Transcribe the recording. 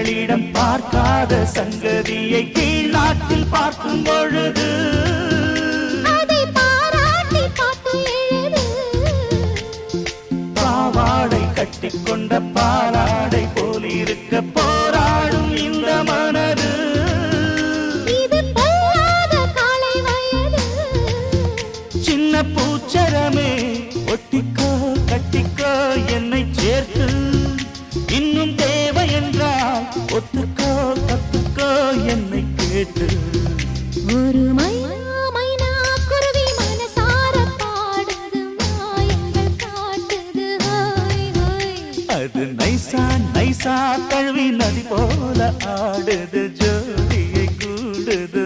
எங்களிடம் பார்க்காத சங்கதியை கீழ் நாட்டில் பார்க்கும் பொழுது அதை பாராட்டி பாட்டு எழுது. பாவாடை கட்டிக்கொண்ட பாலாடை போலிருக்க போராடும் இந்த மனது இது பொல்லாத காலை வயது. சின்ன பூச்சரமே ஒட்டிக்கோ கட்டிக்கோ என்னை சேர்த்து இன்னும் தேவை என்றால் ஒத்துக்கோ கத்துக்கோ என்னை கேட்டு ஒரு மைனா குருவி மனசார பாடுது மாயங்கள் காட்டுது ஹாய் ஹாய். அது நைசா நைசா கழுவி நதி போல ஆடுது ஜோடியை கூடுது